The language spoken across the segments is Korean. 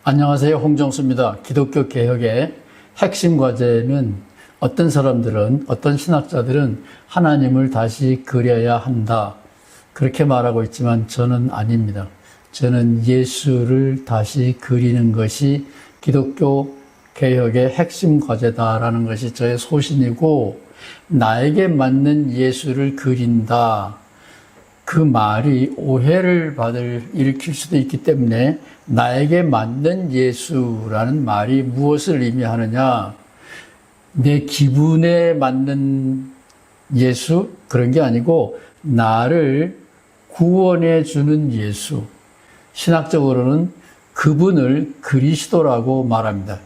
안녕하세요. 홍정수입니다. 기독교 개혁의 핵심 과제는 어떤 사람들은, 어떤 신학자들은 하나님을 다시 그려야 한다, 그렇게 말하고 있지만 저는 아닙니다. 저는 예수를 다시 그리는 것이 기독교 개혁의 핵심 과제다라는 것이 저의 소신이고, 나에게 맞는 예수를 그린다, 그 말이 오해를 일으킬 수도 있기 때문에 나에게 맞는 예수라는 말이 무엇을 의미하느냐, 내 기분에 맞는 예수, 그런 게 아니고 나를 구원해 주는 예수, 신학적으로는 그분을 그리스도라고 말합니다.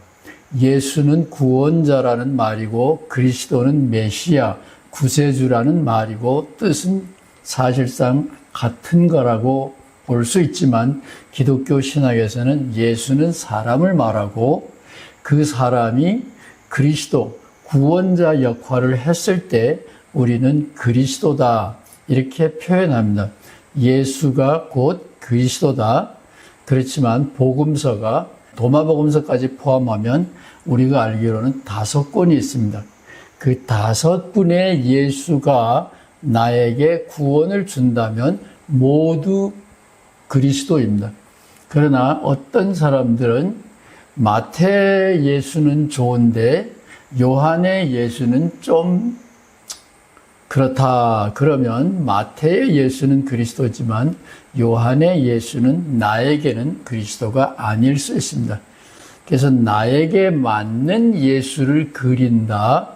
예수는 구원자라는 말이고 그리스도는 메시아, 구세주라는 말이고 뜻은 사실상 같은 거라고 볼 수 있지만, 기독교 신학에서는 예수는 사람을 말하고 그 사람이 그리스도, 구원자 역할을 했을 때 우리는 그리스도다, 이렇게 표현합니다. 예수가 곧 그리스도다. 그렇지만 복음서가 도마복음서까지 포함하면 우리가 알기로는 5권이 있습니다. 그 5분의 예수가 나에게 구원을 준다면 모두 그리스도입니다. 그러나 어떤 사람들은 마태 예수는 좋은데 요한의 예수는 좀 그렇다, 그러면 마태의 예수는 그리스도지만 요한의 예수는 나에게는 그리스도가 아닐 수 있습니다. 그래서 나에게 맞는 예수를 그린다,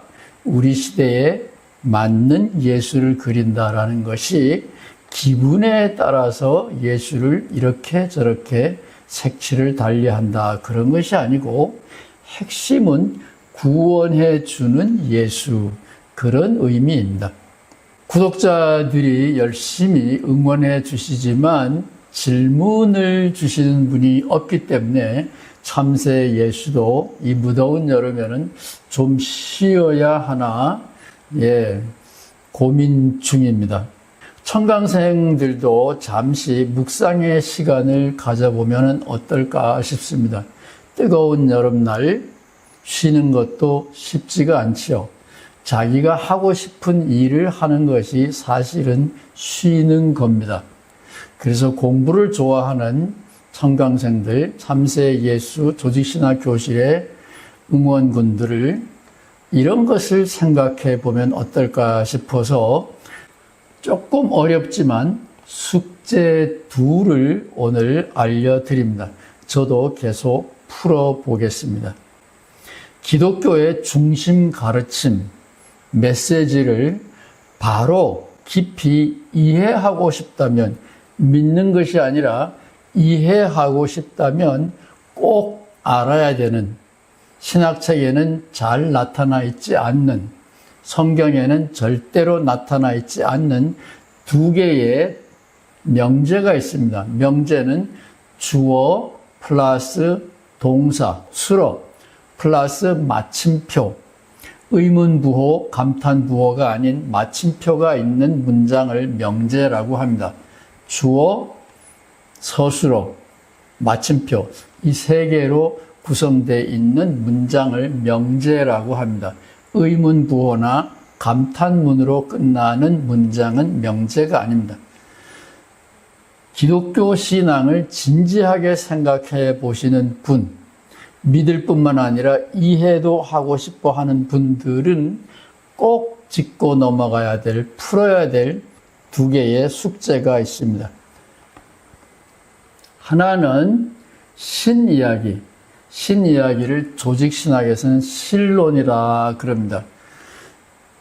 우리 시대에 맞는 예수를 그린다라는 것이 기분에 따라서 예수를 이렇게 저렇게 색칠을 달리한다, 그런 것이 아니고 핵심은 구원해 주는 예수, 그런 의미입니다. 구독자들이 열심히 응원해 주시지만 질문을 주시는 분이 없기 때문에 참새 예수도 이 무더운 여름에는 좀 쉬어야 하나, 고민 중입니다. 청강생들도 잠시 묵상의 시간을 가져보면 어떨까 싶습니다. 뜨거운 여름날 쉬는 것도 쉽지가 않지요. 자기가 하고 싶은 일을 하는 것이 사실은 쉬는 겁니다. 그래서 공부를 좋아하는 청강생들, 참새 예수 조직신학 교실의 응원군들을 이런 것을 생각해 보면 어떨까 싶어서 조금 어렵지만 숙제 2를 오늘 알려드립니다. 저도 계속 풀어보겠습니다. 기독교의 중심 가르침, 메시지를 바로 깊이 이해하고 싶다면, 믿는 것이 아니라 이해하고 싶다면 꼭 알아야 되는, 신학책에는 잘 나타나 있지 않는, 성경에는 절대로 나타나 있지 않는 2개의 명제가 있습니다. 명제는 주어 플러스 동사, 수로 플러스 마침표, 의문부호, 감탄부호가 아닌 마침표가 있는 문장을 명제라고 합니다. 주어, 서술어, 마침표, 이 3개로 구성되어 있는 문장을 명제라고 합니다. 의문부호나 감탄문으로 끝나는 문장은 명제가 아닙니다. 기독교 신앙을 진지하게 생각해 보시는 분, 믿을 뿐만 아니라 이해도 하고 싶어 하는 분들은 꼭 짚고 넘어가야 될, 풀어야 될 2개의 숙제가 있습니다. 하나는 신이야기, 신이야기를 조직신학에서는 신론이라 그럽니다.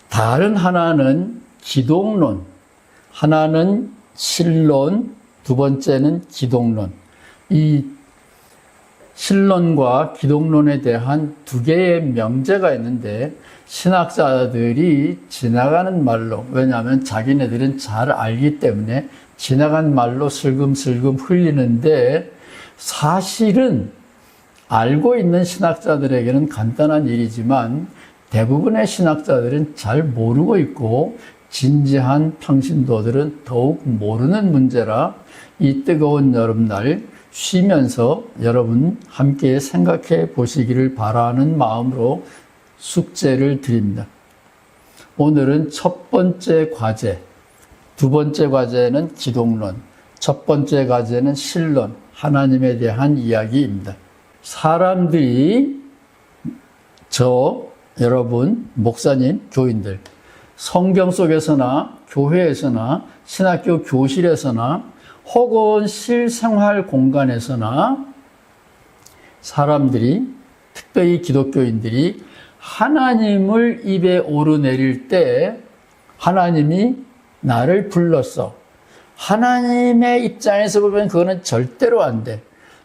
다른 하나는 기독론, 하나는 신론, 2번째는 기독론. 이 신론과 기독론에 대한 2개의 명제가 있는데 신학자들이 지나가는 말로, 왜냐하면 자기네들은 잘 알기 때문에 지나간 말로 슬금슬금 흘리는데, 사실은 알고 있는 신학자들에게는 간단한 일이지만 대부분의 신학자들은 잘 모르고 있고 진지한 평신도들은 더욱 모르는 문제라 이 뜨거운 여름날 쉬면서 여러분 함께 생각해 보시기를 바라는 마음으로 숙제를 드립니다. 오늘은 첫 번째 과제, 두 번째 과제는 기독론, 첫 번째 과제는 신론, 하나님에 대한 이야기입니다. 사람들이 여러분, 목사님, 교인들, 성경 속에서나 교회에서나 신학교 교실에서나 혹은 실생활 공간에서나 사람들이, 특별히 기독교인들이 하나님을 입에 오르내릴 때 하나님이 나를 불렀어. 하나님의 입장에서 보면 그거는 절대로 안 돼.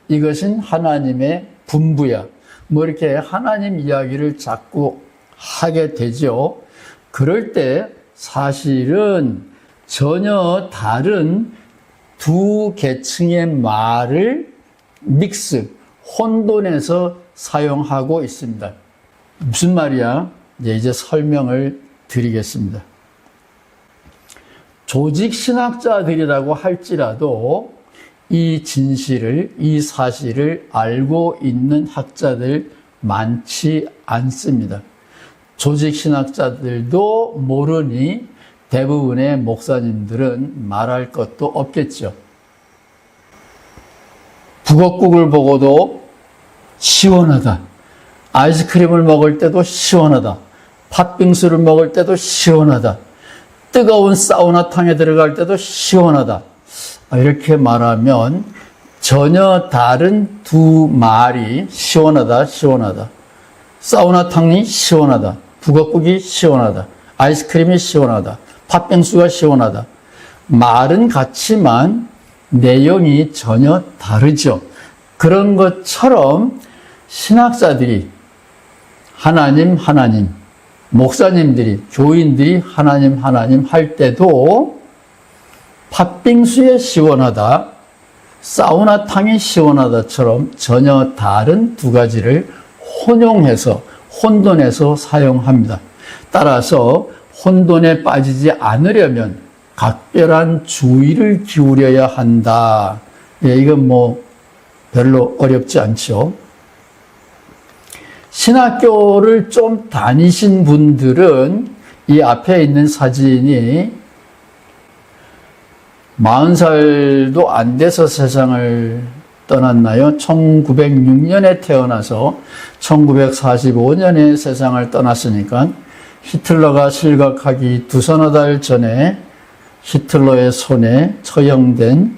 이것은 하나님의 분부야. 뭐 이렇게 하나님 이야기를 자꾸 하게 되죠. 그럴 때 사실은 전혀 다른 두 계층의 말을 혼돈해서 사용하고 있습니다. 무슨 말이야? 이제 설명을 드리겠습니다. 조직 신학자들이라고 할지라도 이 진실을, 이 사실을 알고 있는 학자들 많지 않습니다. 조직 신학자들도 모르니 대부분의 목사님들은 말할 것도 없겠죠. 북엇국을 보고도 시원하다. 아이스크림을 먹을 때도 시원하다. 팥빙수를 먹을 때도 시원하다. 뜨거운 사우나탕에 들어갈 때도 시원하다. 이렇게 말하면 전혀 다른 두 말이 시원하다, 시원하다. 사우나탕이 시원하다. 북엇국이 시원하다. 아이스크림이 시원하다. 팥빙수가 시원하다. 말은 같지만 내용이 전혀 다르죠. 그런 것처럼 신학자들이 하나님, 목사님들이, 교인들이 하나님 할 때도 팥빙수에 시원하다, 사우나탕이 시원하다처럼 전혀 다른 두 가지를 혼용해서, 혼돈해서 사용합니다. 따라서 혼돈에 빠지지 않으려면 각별한 주의를 기울여야 한다. 이건 별로 어렵지 않죠. 신학교를 좀 다니신 분들은 이 앞에 있는 사진이 40살도 안 돼서 세상을 떠났나요? 1906년에 태어나서 1945년에 세상을 떠났으니까 히틀러가 실각하기 두서너 달 전에 히틀러의 손에 처형된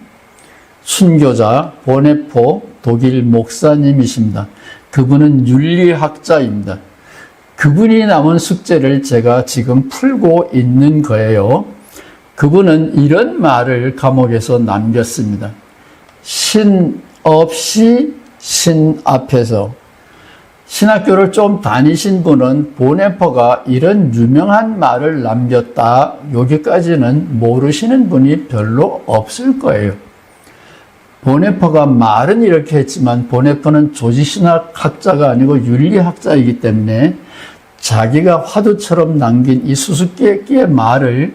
순교자 보네포 독일 목사님이십니다. 그분은 윤리학자입니다. 그분이 남은 숙제를 제가 지금 풀고 있는 거예요. 그분은 이런 말을 감옥에서 남겼습니다. 신 없이 신 앞에서. 신학교를 좀 다니신 분은 보네포가 이런 유명한 말을 남겼다. 여기까지는 모르시는 분이 별로 없을 거예요. 보네포가 말은 이렇게 했지만 보네포는 조직신학학자가 아니고 윤리학자이기 때문에 자기가 화두처럼 남긴 이 수수께끼의 말을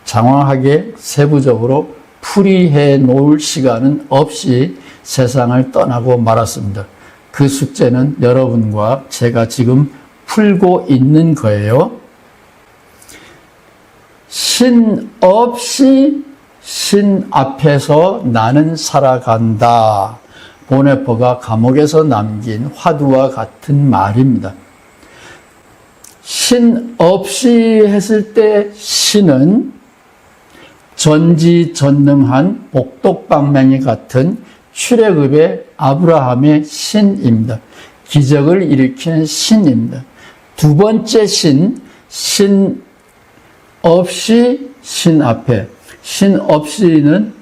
장황하게 세부적으로 풀이해 놓을 시간은 없이 세상을 떠나고 말았습니다. 그 숙제는 여러분과 제가 지금 풀고 있는 거예요. 신 없이 신 앞에서 나는 살아간다. 보네포가 감옥에서 남긴 화두와 같은 말입니다. 신 없이 했을 때 신은 전지전능한 복덕방맹이 같은 출애굽의 아브라함의 신입니다. 기적을 일으키는 신입니다. 두 번째 신 없이 신 앞에. 신 없이는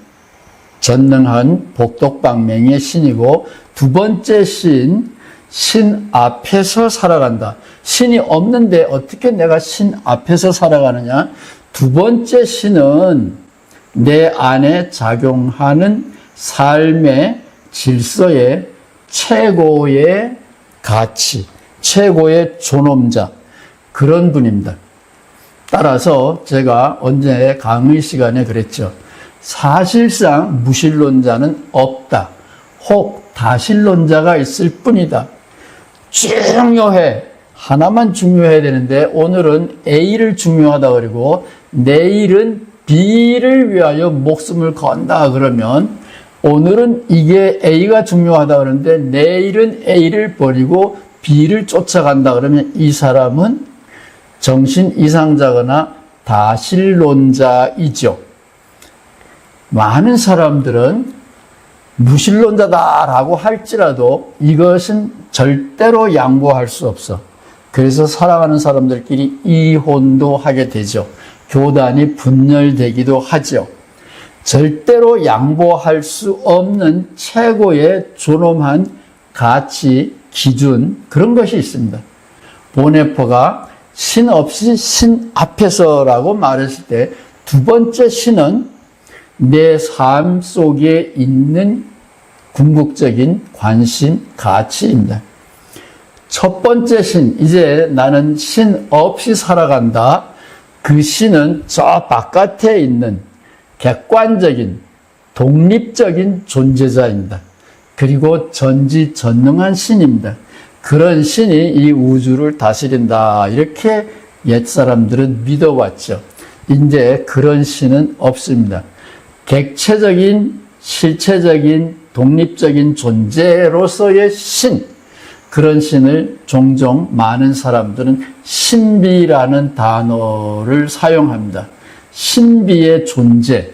전능한 복덕방맹의 신이고 두 번째 신 앞에서 살아간다. 신이 없는데 어떻게 내가 신 앞에서 살아가느냐? 두 번째 신은 내 안에 작용하는 삶의 질서의 최고의 가치, 최고의 존엄자, 그런 분입니다. 따라서 제가 언제 강의 시간에 그랬죠. 사실상 무신론자는 없다. 혹 다신론자가 있을 뿐이다. 중요해. 하나만 중요해야 되는데 오늘은 A를 중요하다 그러고 내일은 B를 위하여 목숨을 건다 그러면 오늘은 이게 A가 중요하다 그러는데 내일은 A를 버리고 B를 쫓아간다 그러면 이 사람은 정신 이상자거나 다신론자이죠. 많은 사람들은 무신론자다라고 할지라도 이것은 절대로 양보할 수 없어. 그래서 살아가는 사람들끼리 이혼도 하게 되죠. 교단이 분열되기도 하죠. 절대로 양보할 수 없는 최고의 존엄한 가치, 기준 그런 것이 있습니다. 보네포가 신 없이 신 앞에서라고 말했을 때 두 번째 신은 내 삶 속에 있는 궁극적인 관심, 가치입니다. 첫 번째 신, 이제 나는 신 없이 살아간다. 그 신은 저 바깥에 있는 객관적인, 독립적인 존재자입니다. 그리고 전지전능한 신입니다. 그런 신이 이 우주를 다스린다. 이렇게 옛사람들은 믿어왔죠. 이제 그런 신은 없습니다. 객체적인, 실체적인, 독립적인 존재로서의 신, 그런 신을 종종 많은 사람들은 신비라는 단어를 사용합니다. 신비의 존재.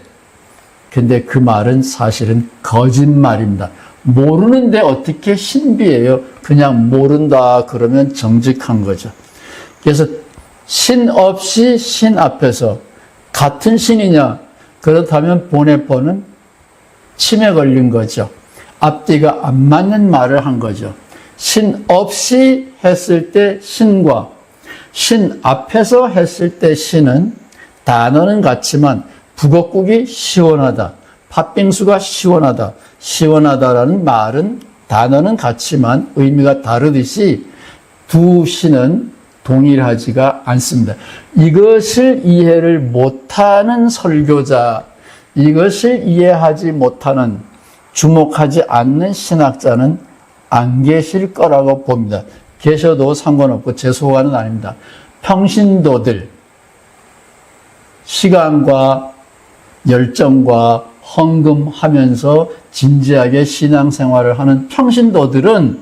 근데 그 말은 사실은 거짓말입니다. 모르는데 어떻게 신비예요? 그냥 모른다 그러면 정직한 거죠. 그래서 신 없이 신 앞에서 같은 신이냐? 그렇다면 보네포는 치매 걸린 거죠. 앞뒤가 안 맞는 말을 한 거죠. 신 없이 했을 때 신과 신 앞에서 했을 때 신은 단어는 같지만 북엇국이 시원하다. 팥빙수가 시원하다. 시원하다라는 말은 단어는 같지만 의미가 다르듯이 두 신은 동일하지가 않습니다. 이것을 이해를 못하는 설교자, 이것을 이해하지 못하는, 주목하지 않는 신학자는 안 계실 거라고 봅니다. 계셔도 상관없고 제 소관은 아닙니다. 평신도들, 시간과 열정과 헌금하면서 진지하게 신앙생활을 하는 평신도들은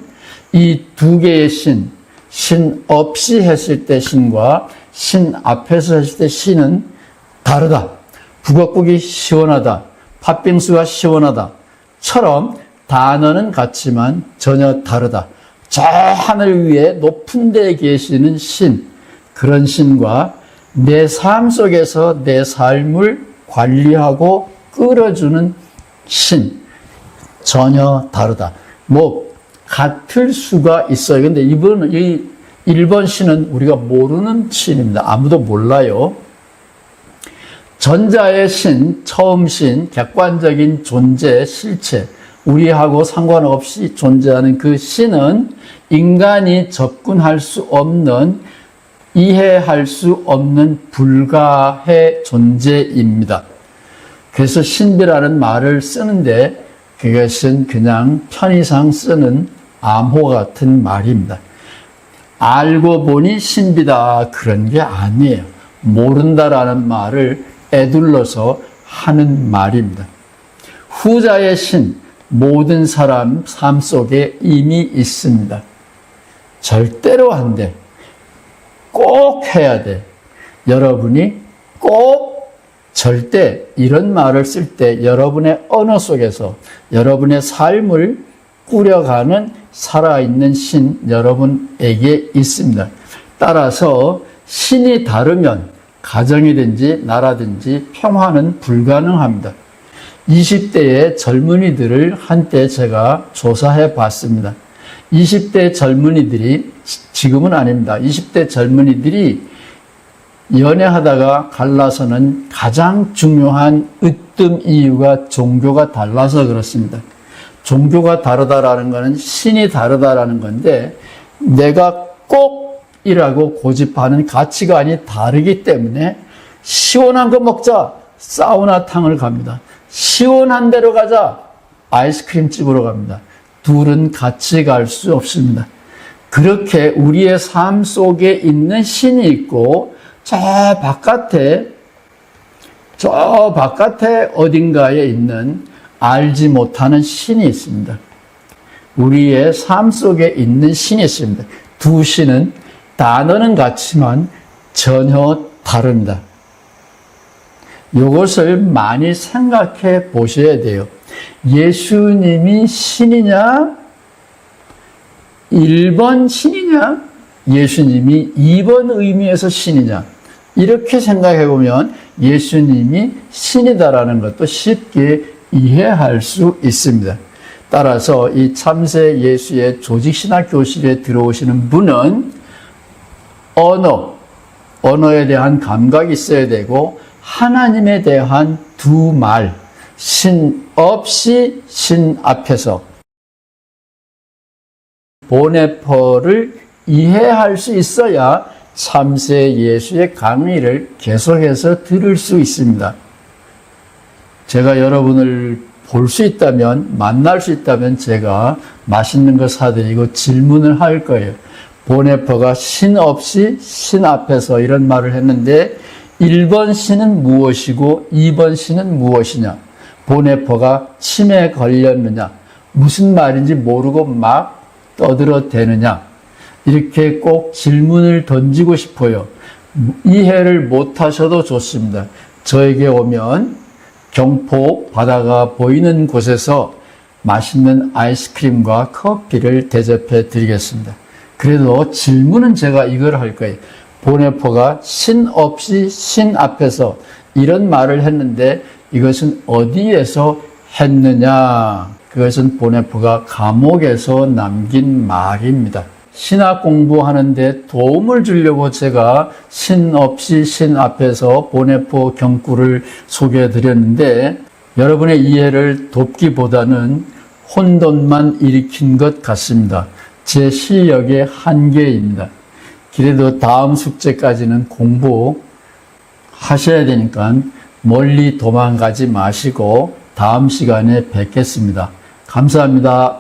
이 두 개의 신, 신 없이 했을 때 신과 신 앞에서 했을 때 신은 다르다. 북엇국이 시원하다. 팥빙수가 시원하다. 처럼 단어는 같지만 전혀 다르다. 저 하늘 위에 높은 데에 계시는 신, 그런 신과 내 삶 속에서 내 삶을 관리하고 끌어주는 신, 전혀 다르다. 같을 수가 있어요. 근데 이 1번 신은 우리가 모르는 신입니다. 아무도 몰라요. 전자의 신, 처음 신, 객관적인 존재, 실체, 우리하고 상관없이 존재하는 그 신은 인간이 접근할 수 없는, 이해할 수 없는 불가해 존재입니다. 그래서 신비라는 말을 쓰는데 그것은 그냥 편의상 쓰는 암호 같은 말입니다. 알고 보니 신비다 그런 게 아니에요. 모른다라는 말을 에둘러서 하는 말입니다. 후자의 신, 모든 사람 삶 속에 이미 있습니다. 절대로 안 돼. 꼭 해야 돼. 여러분이 꼭 절대 이런 말을 쓸 때 여러분의 언어 속에서 여러분의 삶을 꾸려가는 살아있는 신 여러분에게 있습니다. 따라서 신이 다르면 가정이든지 나라든지 평화는 불가능합니다. 20대의 젊은이들을 한때 제가 조사해 봤습니다. 20대 젊은이들이, 지금은 아닙니다. 20대 젊은이들이 연애하다가 갈라서는 가장 중요한 으뜸 이유가 종교가 달라서 그렇습니다. 종교가 다르다라는 것은 신이 다르다라는 건데 내가 꼭 이라고 고집하는 가치관이 다르기 때문에 시원한 거 먹자. 사우나탕을 갑니다. 시원한 데로 가자. 아이스크림 집으로 갑니다. 둘은 같이 갈 수 없습니다. 그렇게 우리의 삶 속에 있는 신이 있고 저 바깥에 어딘가에 있는 알지 못하는 신이 있습니다. 우리의 삶 속에 있는 신이 있습니다. 두 신은 단어는 같지만 전혀 다릅니다. 이것을 많이 생각해 보셔야 돼요. 예수님이 신이냐? 1번 신이냐? 예수님이 2번 의미에서 신이냐? 이렇게 생각해 보면 예수님이 신이다라는 것도 쉽게 이해할 수 있습니다. 따라서 이 참새 예수의 조직신학 교실에 들어오시는 분은 언어에 대한 감각이 있어야 되고 하나님에 대한 두 말, 신 없이 신 앞에서 보네퍼를 이해할 수 있어야 참새 예수의 강의를 계속해서 들을 수 있습니다. 제가 여러분을 볼 수 있다면, 만날 수 있다면 제가 맛있는 거 사드리고 질문을 할 거예요. 보네퍼가 신 없이 신 앞에서 이런 말을 했는데 1번 신은 무엇이고 2번 신은 무엇이냐? 보네퍼가 치매에 걸렸느냐? 무슨 말인지 모르고 막 떠들어대느냐? 이렇게 꼭 질문을 던지고 싶어요. 이해를 못하셔도 좋습니다. 저에게 오면 경포 바다가 보이는 곳에서 맛있는 아이스크림과 커피를 대접해 드리겠습니다. 그래도 질문은 제가 이걸 할 거예요. 보네퍼가 신 없이 신 앞에서 이런 말을 했는데 이것은 어디에서 했느냐? 그것은 보네퍼가 감옥에서 남긴 말입니다. 신학 공부하는데 도움을 주려고 제가 신 없이 신 앞에서 보네퍼 경구를 소개해 드렸는데 여러분의 이해를 돕기보다는 혼돈만 일으킨 것 같습니다. 제 실력의 한계입니다. 그래도 다음 숙제까지는 공부하셔야 되니까 멀리 도망가지 마시고 다음 시간에 뵙겠습니다. 감사합니다.